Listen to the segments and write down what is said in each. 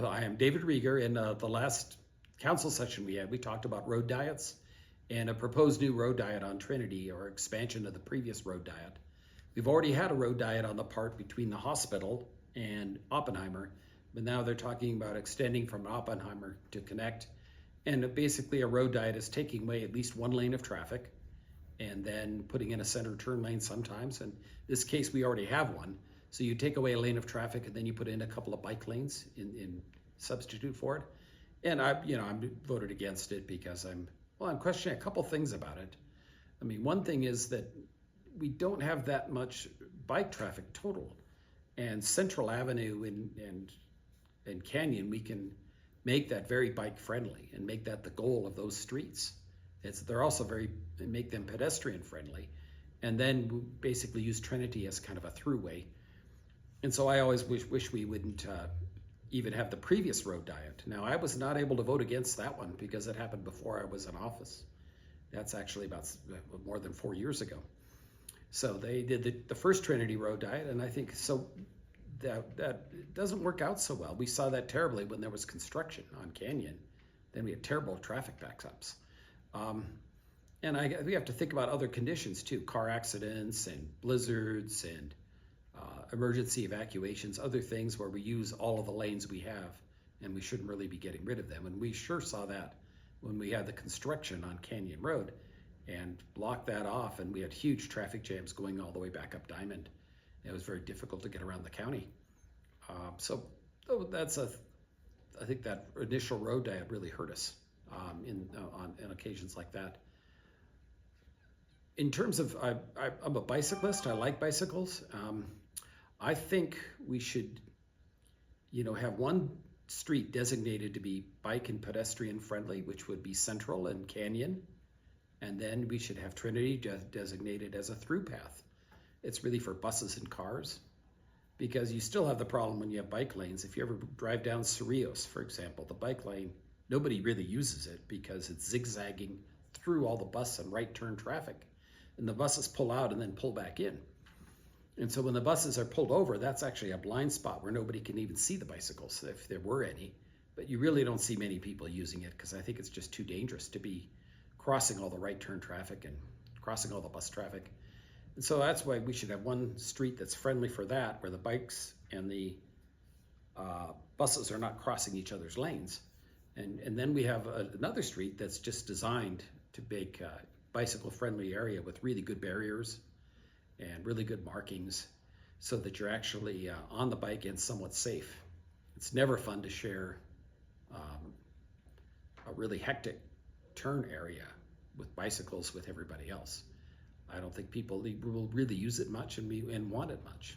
I am David Reagor. In the last council session we talked about road diets and a proposed new road diet on Trinity, or expansion of the previous road diet. We've already had a road diet on the part between the hospital and Oppenheimer, but now they're talking about extending from Oppenheimer to Connect. And basically a road diet is taking away at least one lane of traffic and then putting in a center turn lane sometimes. In this case, we already have one. So you take away a lane of traffic and then you put in a couple of bike lanes in substitute for it. And I'm voted against it because I'm questioning a couple things about it. I mean, one thing is that we don't have that much bike traffic total, and Central Avenue and Canyon, we can make that very bike friendly and make that the goal of those streets. They're also make them pedestrian friendly, and then basically use Trinity as kind of a throughway. And so I always wish we wouldn't even have the previous road diet. Now, I was not able to vote against that one because it happened before I was in office. That's actually about more than 4 years ago. So they did the first Trinity road diet, and I think so that doesn't work out so well. We saw that terribly when there was construction on Canyon. Then we had terrible traffic backups. And we have to think about other conditions too, car accidents and blizzards and emergency evacuations, other things where we use all of the lanes we have, and we shouldn't really be getting rid of them. And we sure saw that when we had the construction on Canyon Road and blocked that off, and we had huge traffic jams going all the way back up Diamond. It was very difficult to get around the county. So I think that initial road diet really hurt us on occasions like that. In terms of, I'm a bicyclist, I like bicycles. I think we should, have one street designated to be bike and pedestrian friendly, which would be Central and Canyon. And then we should have Trinity designated as a through path. It's really for buses and cars, because you still have the problem when you have bike lanes. If you ever drive down Cerrillos, for example, the bike lane, nobody really uses it because it's zigzagging through all the bus and right turn traffic. And the buses pull out and then pull back in. And so when the buses are pulled over, that's actually a blind spot where nobody can even see the bicycles, if there were any. But you really don't see many people using it because I think it's just too dangerous to be crossing all the right turn traffic and crossing all the bus traffic. And so that's why we should have one street that's friendly for that, where the bikes and the buses are not crossing each other's lanes. And then we have another street that's just designed to make a bicycle-friendly area with really good barriers and really good markings so that you're actually on the bike and somewhat safe. It's never fun to share a really hectic turn area with bicycles with everybody else. I don't think people will really use it much and want it much.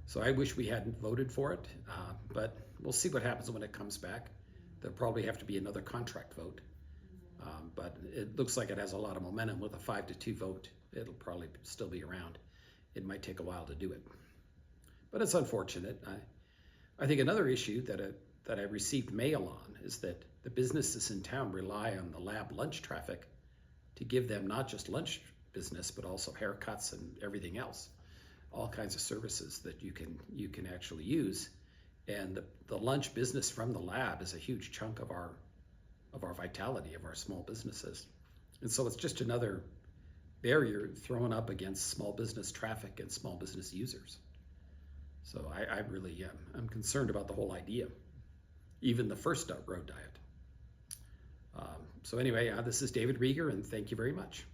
So I wish we hadn't voted for it, but we'll see what happens when it comes back. There'll probably have to be another contract vote, but it looks like it has a lot of momentum. With a 5-2 vote, it'll probably still be around. It might take a while to do it, but it's unfortunate. I think another issue that I received mail on is that the businesses in town rely on the lab lunch traffic to give them not just lunch business, but also haircuts and everything else, all kinds of services that you can actually use. And the lunch business from the lab is a huge chunk of our vitality of our small businesses. And so it's just another barrier thrown up against small business traffic and small business users. So I really I'm concerned about the whole idea, even the first road diet. So anyway, this is David Reagor, and thank you very much.